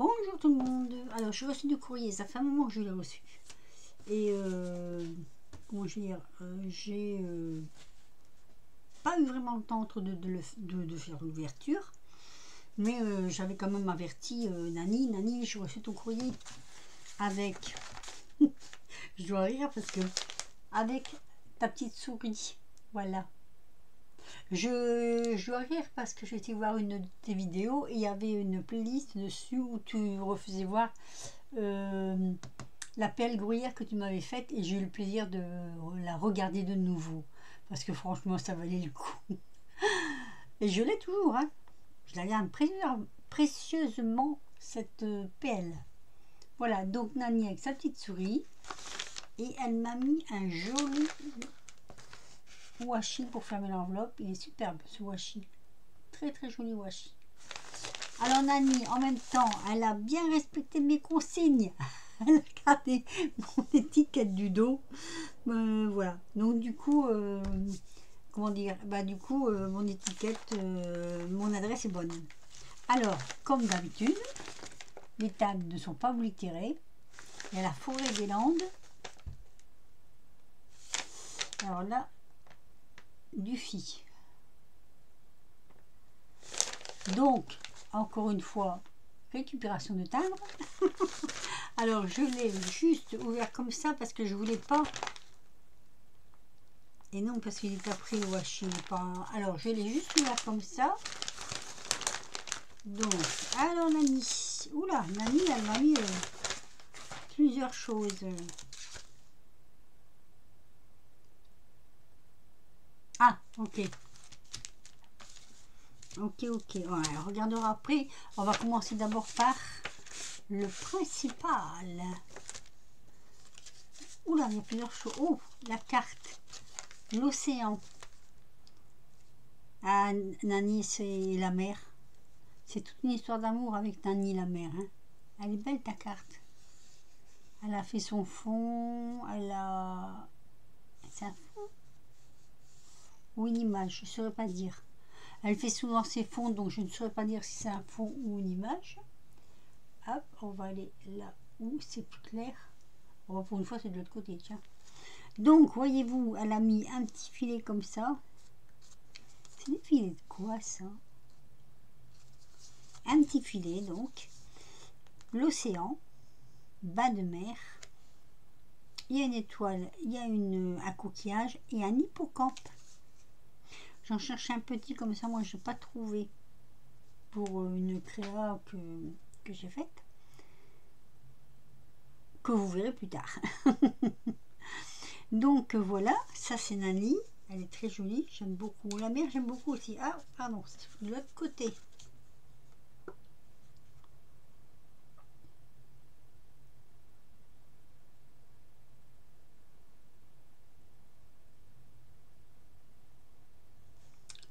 Bonjour tout le monde. Alors, j'ai reçu du courrier, ça fait un moment que je l'ai reçu. Et comment je vais dire, j'ai pas eu vraiment le temps de faire l'ouverture, mais j'avais quand même averti Nani. Nani, j'ai reçu ton courrier avec, je dois rire parce que, avec ta petite souris. Voilà. Je dois rire parce que j'ai été voir une de tes vidéos et il y avait une playlist dessus où tu refaisais voir la pelle gruyère que tu m'avais faite et j'ai eu le plaisir de la regarder de nouveau parce que franchement ça valait le coup. Et je l'ai toujours, hein. Je la garde précieusement cette pelle. Voilà, donc Nani avec sa petite souris et elle m'a mis un joli washi pour fermer l'enveloppe. Il est superbe ce washi, très très joli washi. Alors Nani, en même temps, elle a bien respecté mes consignes. Elle a gardé mon étiquette du dos. Voilà. Donc du coup, comment dire, bah du coup, mon étiquette, mon adresse est bonne. Alors, comme d'habitude, les tags ne sont pas oblitérés. Il y a la forêt des Landes. Alors là, Dufy. Donc, encore une fois, récupération de timbre. Alors, je l'ai juste ouvert comme ça parce que je voulais pas. Et non, parce qu'il est après le washi. Pas... Alors, je l'ai juste ouvert comme ça. Donc, alors Nani. Oula, Nani, elle m'a mis plusieurs choses. Ah, ok. Ok. Ouais, on regardera après. On va commencer d'abord par le principal. Oula, il y a plusieurs choses. Oh, la carte. L'océan. Ah, Nani, c'est la mer. C'est toute une histoire d'amour avec Nani, la mer. Hein. Elle est belle, ta carte. Elle a fait son fond. Elle a... C'est un fond ou une image, je ne saurais pas dire. Elle fait souvent ses fonds, donc je ne saurais pas dire si c'est un fond ou une image. Hop, on va aller là où c'est plus clair. Bon, pour une fois, c'est de l'autre côté, tiens. Donc, voyez-vous, elle a mis un petit filet comme ça. C'est des filets de quoi, ça? Un petit filet, donc. L'océan, bas de mer. Il y a une étoile, il y a un coquillage et un hippocampe. J'en cherche un petit comme ça, moi je n'ai pas trouvé pour une créa que j'ai faite. Que vous verrez plus tard. Donc voilà, ça c'est Nani. Elle est très jolie, j'aime beaucoup. La mer, j'aime beaucoup aussi. Ah, pardon, c'est de l'autre côté.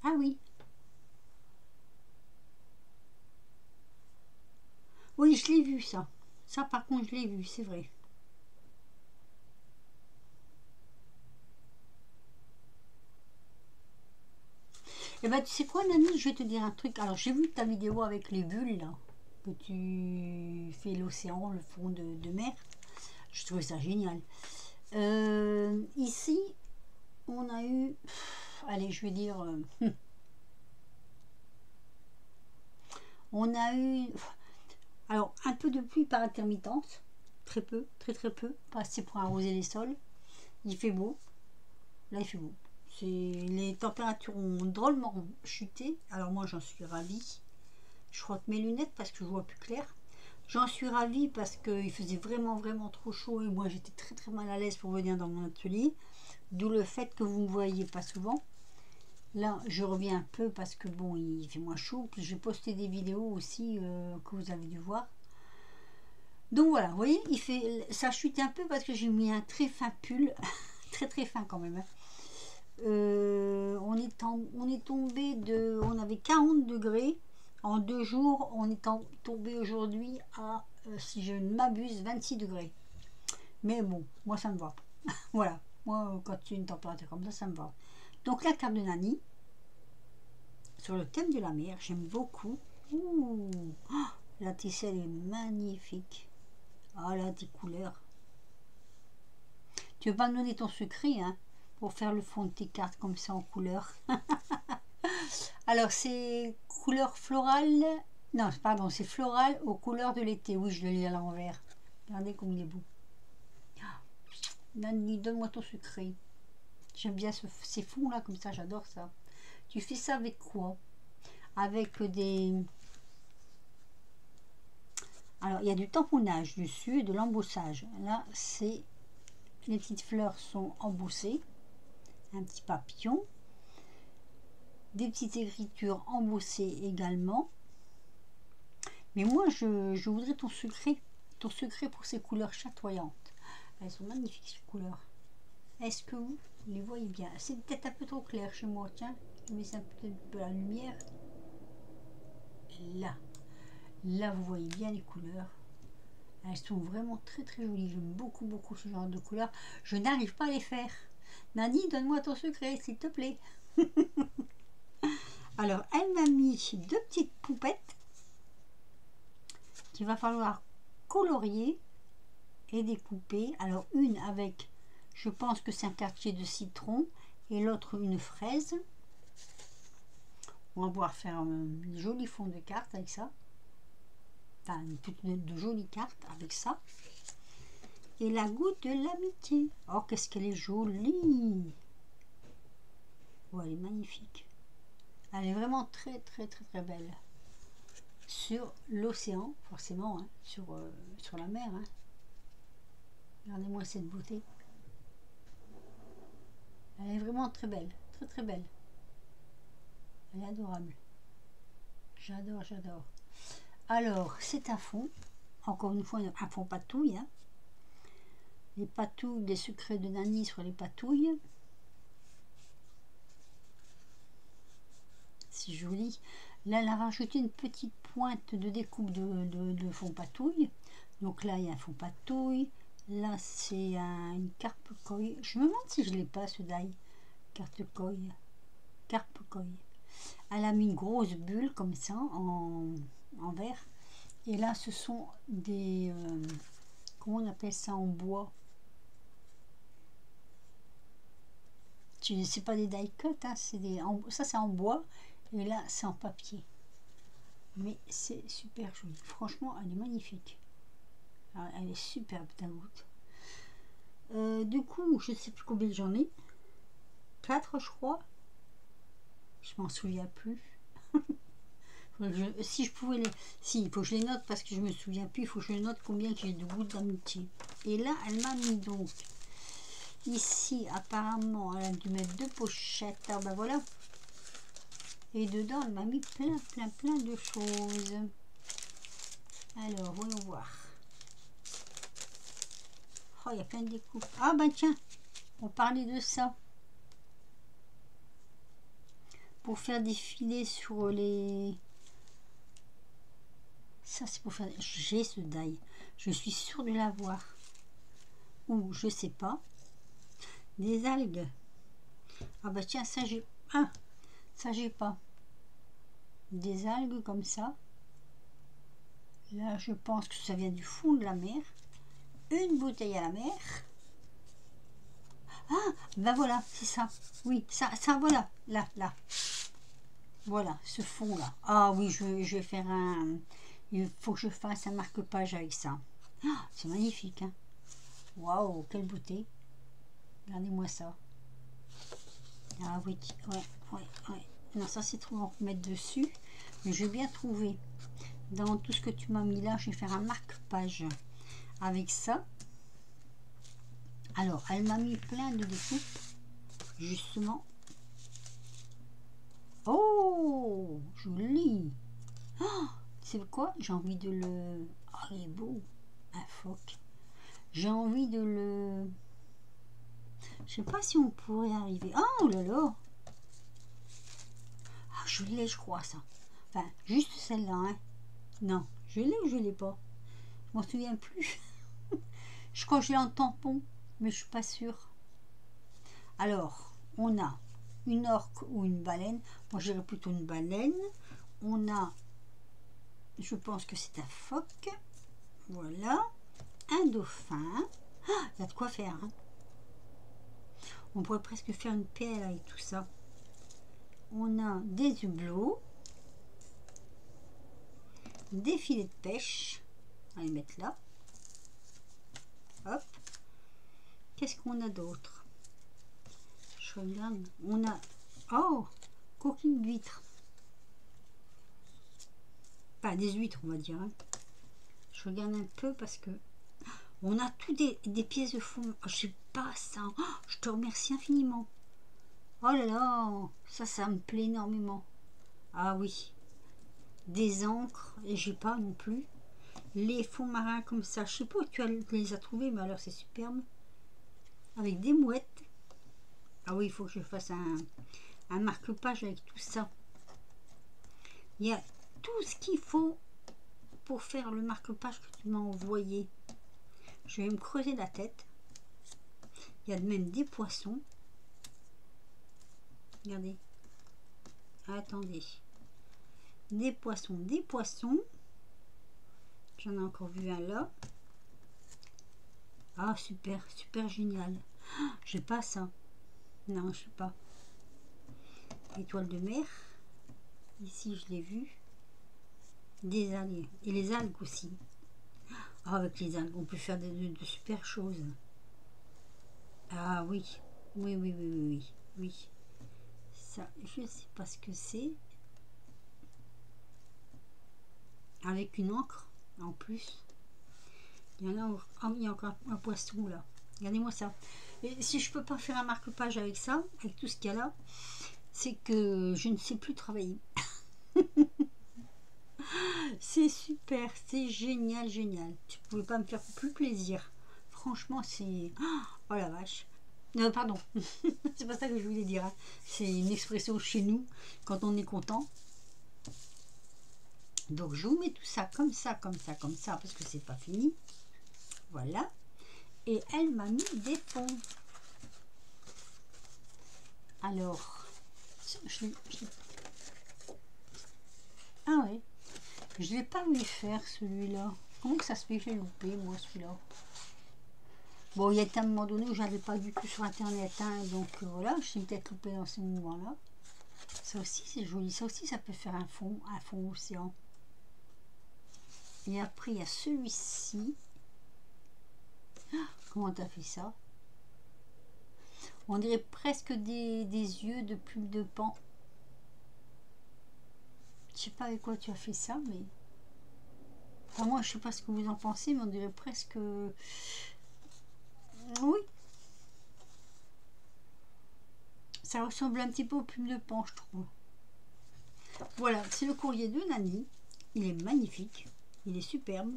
Ah oui. Oui, je l'ai vu ça. Ça par contre, je l'ai vu, c'est vrai. Et bah tu sais quoi, Nani, je vais te dire un truc. Alors j'ai vu ta vidéo avec les bulles là, que tu fais l'océan, le fond de mer. Je trouvais ça génial. Ici, on a eu, allez, je vais dire, on a eu, alors un peu de pluie par intermittence, très peu, très peu, pas assez pour arroser les sols. Il fait beau, là il fait beau. Les températures ont drôlement chuté, alors moi j'en suis ravie. Je frotte mes lunettes parce que je vois plus clair. J'en suis ravie parce qu'il faisait vraiment trop chaud et moi j'étais très mal à l'aise pour venir dans mon atelier. D'où le fait que vous ne me voyez pas souvent. Là, je reviens un peu parce que bon, il fait moins chaud. Puis j'ai posté des vidéos aussi que vous avez dû voir. Donc voilà, vous voyez, ça chute un peu parce que j'ai mis un très fin pull. très fin quand même. Hein. On est tombé de... On avait 40 degrés. En 2 jours, on est tombé aujourd'hui à, si je ne m'abuse, 26 degrés. Mais bon, moi ça me va. Voilà, moi quand il y a une température comme ça me va. Donc la carte de Nani, sur le thème de la mer, j'aime beaucoup. Ouh, La tesselle est magnifique. Ah là, des couleurs. Tu veux pas me donner ton secret, hein, pour faire le fond de tes cartes comme ça en couleur. Alors, c'est couleur florale. Non, pardon, c'est floral aux couleurs de l'été. Oui, je le lis à l'envers. Regardez comme il est beau. Nani, donne-moi ton secret. J'aime bien ces fonds là, comme ça, j'adore ça. Tu fais ça avec quoi? Avec des... Alors, il y a du tamponnage dessus et de l'embossage. Là, c'est... Les petites fleurs sont embossées. Un petit papillon. Des petites écritures embossées également. Mais moi, je voudrais ton secret. Ton secret pour ces couleurs chatoyantes. Elles sont magnifiques, ces couleurs. Est-ce que vous les voyez bien? C'est peut-être un peu trop clair chez moi. Tiens, je mets un peu la lumière. Là. Là, vous voyez bien les couleurs. Elles sont vraiment très très jolies. J'aime beaucoup beaucoup ce genre de couleurs. Je n'arrive pas à les faire. Nani, donne-moi ton secret, s'il te plaît. Alors, elle m'a mis deux petites poupettes qu'il va falloir colorier et découper. Alors, une avec, je pense que c'est un quartier de citron et l'autre une fraise. On va pouvoir faire un joli fond de carte avec ça. Enfin, de jolies cartes avec ça. Et la goutte de l'amitié. Oh, qu'est-ce qu'elle est jolie! Oh, elle est magnifique. Elle est vraiment très très très très belle. Sur l'océan, forcément, hein, sur la mer. Hein. Regardez-moi cette beauté. Elle est vraiment très belle, très très belle. Elle est adorable. J'adore, j'adore. Alors, c'est un fond. Encore une fois, un fond patouille. Hein. Les patouilles, les secrets de Nani sur les patouilles. C'est joli. Là, elle a rajouté une petite pointe de découpe de fond patouille. Donc là, il y a un fond patouille. Là, c'est une carpe coille. Je me demande si je l'ai pas, ce die. Carpe coille. Carpe coille. Elle a mis une grosse bulle comme ça, en verre. Et là, ce sont des... comment on appelle ça en bois? C'est pas des die cut, hein, ça c'est en bois. Et là, c'est en papier. Mais c'est super joli. Franchement, elle est magnifique. Alors, elle est superbe, ta goutte. Du coup, je ne sais plus combien j'en ai. 4, je crois. Je m'en souviens plus. Si je pouvais les... Si, il faut que je les note parce que je me souviens plus. Il faut que je note combien j'ai de gouttes d'amitié. Et là, elle m'a mis donc... Ici, apparemment, elle a dû mettre 2 pochettes. Ah ben voilà. Et dedans, elle m'a mis plein de choses. Alors, voyons voir. Oh, il y a plein de découpes. Ah, ben tiens, on parlait de ça. Pour faire défiler sur les... Ça, c'est pour faire... J'ai ce die. Je suis sûre de l'avoir. Ou, je sais pas. Des algues. Ah, ben tiens, ça, j'ai... Ah, ça, j'ai pas. Des algues comme ça. Là, je pense que ça vient du fond de la mer. Une bouteille à la mer. Ah, ben voilà, c'est ça. Oui, ça, voilà. Là. Voilà, ce fond-là. Ah oui, je vais faire un... Il faut que je fasse un marque-page avec ça. Ah, c'est magnifique, hein. Waouh, quelle beauté. Regardez-moi ça. Ah oui, ouais. Non, ça c'est trop, on peut mettre dessus. Mais je vais bien trouver. Dans tout ce que tu m'as mis là, je vais faire un marque-page avec ça. Alors, elle m'a mis plein de découpes, justement. Oh, joli. Oh, c'est quoi? J'ai envie de le... Oh, il est beau, un phoque. J'ai envie de le... Je sais pas si on pourrait arriver... Oh là là. Ah, je l'ai, je crois, ça. Enfin, juste celle-là, hein. Non, je l'ai ou je l'ai pas? Je m'en souviens plus. Je crois que je l'ai en tampon, mais je suis pas sûre. Alors, on a une orque ou une baleine. Moi, j'irais plutôt une baleine. On a Je pense que c'est un phoque. Voilà. Un dauphin. Ah, il y a de quoi faire. Hein. On pourrait presque faire une PL avec tout ça. On a des hublots. Des filets de pêche. On va les mettre là. Hop. Qu'est-ce qu'on a d'autre? Je regarde. On a... Oh, coquille d'huître. Pas des huîtres, on va dire. Hein. Je regarde un peu parce que... On a tout des pièces de fond. Oh, je sais pas ça. Oh, je te remercie infiniment. Oh là là. Ça me plaît énormément. Ah oui. Des encres. Et j'ai pas non plus. Les fonds marins comme ça. Je sais pas où tu les as trouvés, mais alors c'est superbe. Avec des mouettes. Ah oui, il faut que je fasse un marque-page avec tout ça. Il y a tout ce qu'il faut pour faire le marque-page que tu m'as envoyé. Je vais me creuser la tête. Il y a même des poissons. Regardez. Attendez. Des poissons, des poissons. J'en ai encore vu un là. Ah, super, super génial. Ah, j'ai pas ça. Non, je sais pas. Étoile de mer. Ici, je l'ai vu. Des algues. Et les algues aussi. Ah, avec les algues, on peut faire de super choses. Ah oui. Oui, oui, oui, oui, oui. Oui. Ça, je sais pas ce que c'est. Avec une encre, en plus. Il y en a, oh, il y a encore un poisson là. Regardez-moi ça. Et si je peux pas faire un marque-page avec ça, avec tout ce qu'il y a là, c'est que je ne sais plus travailler. C'est super, c'est génial, génial. Tu pouvais pas me faire plus plaisir. Franchement, c'est... Oh la vache. Pardon, c'est pas ça que je voulais dire. Hein. C'est une expression chez nous, quand on est content. Donc je vous mets tout ça comme ça, comme ça, comme ça, parce que c'est pas fini. Voilà. Et elle m'a mis des fonds. Alors, ah ouais, je l'ai pas vu faire celui-là. Comment que ça se fait que j'ai loupé moi celui-là? Bon, il y a un moment donné où j'avais pas du tout sur internet, hein, donc voilà, je suis peut-être loupé dans ces moments-là. Ça aussi c'est joli, ça aussi ça peut faire un fond océan. Et après il y a celui-ci. Comment t'as fait ça? On dirait presque des yeux de plume de pan. Je sais pas avec quoi tu as fait ça, mais... Enfin, moi, je sais pas ce que vous en pensez, mais on dirait presque... Oui. Ça ressemble un petit peu aux plumes de pan, je trouve. Voilà, c'est le courrier de Nani. Il est magnifique. Il est superbe.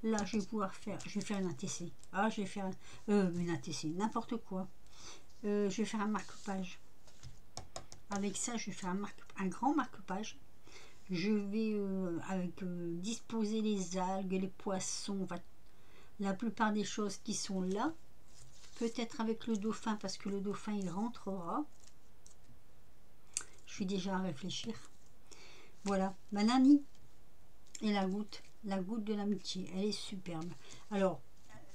Là, je vais pouvoir faire... Je vais faire une ATC. Ah, je vais faire une ATC, n'importe quoi. Je vais faire un marque-page. Avec ça, je vais faire un grand marque-page. Je vais disposer les algues, les poissons, enfin, la plupart des choses qui sont là. Peut-être avec le dauphin, parce que le dauphin, il rentrera. Je suis déjà à réfléchir. Voilà, ma Nani et la goutte de l'amitié, elle est superbe. Alors,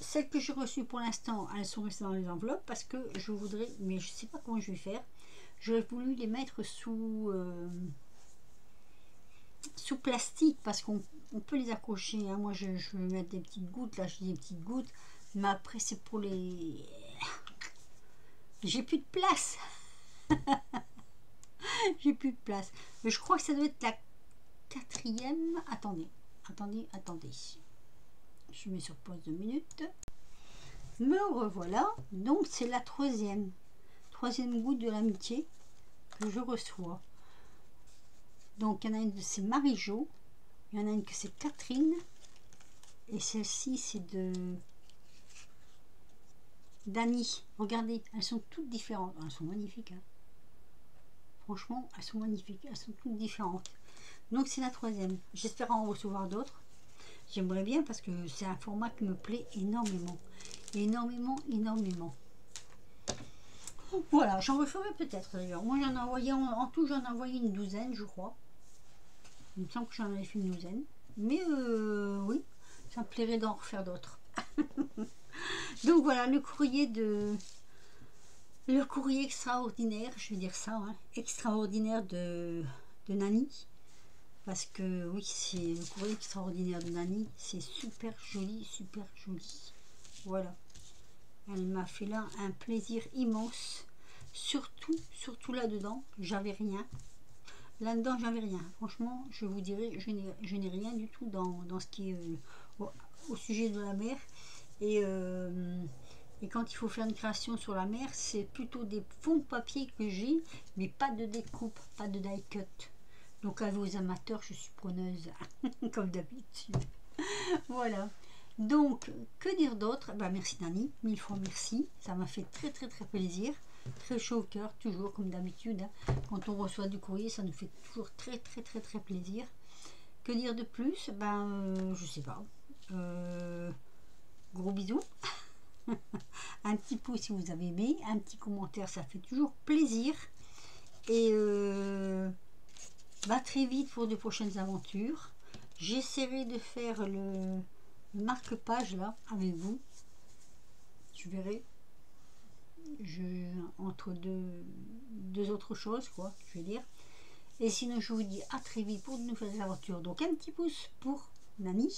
celles que j'ai reçues pour l'instant, elles sont restées dans les enveloppes parce que je voudrais, mais je ne sais pas comment je vais faire. J'aurais voulu les mettre sous plastique parce qu'on peut les accrocher. Hein. Moi, je vais mettre des petites gouttes. Là, je dis des petites gouttes. Mais après, c'est pour les... J'ai plus de place. J'ai plus de place. Mais je crois que ça doit être la 4e. Attendez. Je mets sur pause 2 minutes. Me revoilà. Donc, c'est la 3e. 3e goutte de l'amitié que je reçois. Donc, il y en a une de c'est Marie-Jo. Il y en a une que c'est Catherine. Et celle-ci, c'est de Dani. Regardez, elles sont toutes différentes. Elles sont magnifiques. Hein. Franchement, elles sont magnifiques. Elles sont toutes différentes. Donc, c'est la 3e. J'espère en recevoir d'autres. J'aimerais bien parce que c'est un format qui me plaît énormément. Énormément. Voilà, j'en referai peut-être d'ailleurs. Moi, en tout, j'en ai envoyé une douzaine, je crois. Il me semble que j'en avais fait une douzaine. Mais oui, ça me plairait d'en refaire d'autres. Donc voilà, le courrier extraordinaire, je vais dire ça, hein, extraordinaire de Nani. Parce que oui, c'est le courrier extraordinaire de Nani. C'est super joli, super joli. Voilà. Elle m'a fait là un plaisir immense. Surtout là-dedans, j'avais rien. Là-dedans, j'avais rien. Franchement, je vous dirais, je n'ai rien du tout dans ce qui est au sujet de la mer. Et quand il faut faire une création sur la mer, c'est plutôt des fonds de papier que j'ai, mais pas de découpe, pas de die cut. Donc à vos amateurs, je suis preneuse, comme d'habitude. Voilà. Donc, que dire d'autre? Ben, merci Nani, mille fois merci. Ça m'a fait très très très plaisir. Très chaud au cœur, toujours comme d'habitude. Hein. Quand on reçoit du courrier, ça nous fait toujours très très très très plaisir. Que dire de plus? Ben, je sais pas. Gros bisous. Un petit pouce si vous avez aimé. Un petit commentaire, ça fait toujours plaisir. Et va très vite pour de prochaines aventures. J'essaierai de faire le marque-page là avec vous. Je verrai. Entre deux autres choses, quoi, je vais dire. Et sinon, je vous dis à très vite pour de nouvelles aventures. Donc, un petit pouce pour Nani.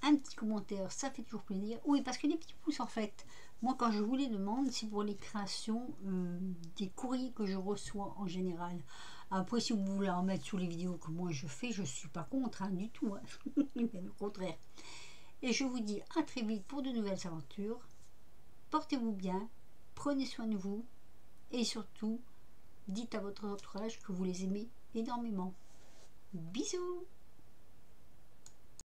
Un petit commentaire, ça fait toujours plaisir. Oui, parce que les petits pouces, en fait, moi, quand je vous les demande, c'est pour les créations des courriers que je reçois en général. Après, si vous voulez en mettre sur les vidéos que moi je fais, je ne suis pas contre, hein, du tout. Hein. Bien au contraire. Et je vous dis à très vite pour de nouvelles aventures. Portez-vous bien, prenez soin de vous et surtout, dites à votre entourage que vous les aimez énormément. Bisous!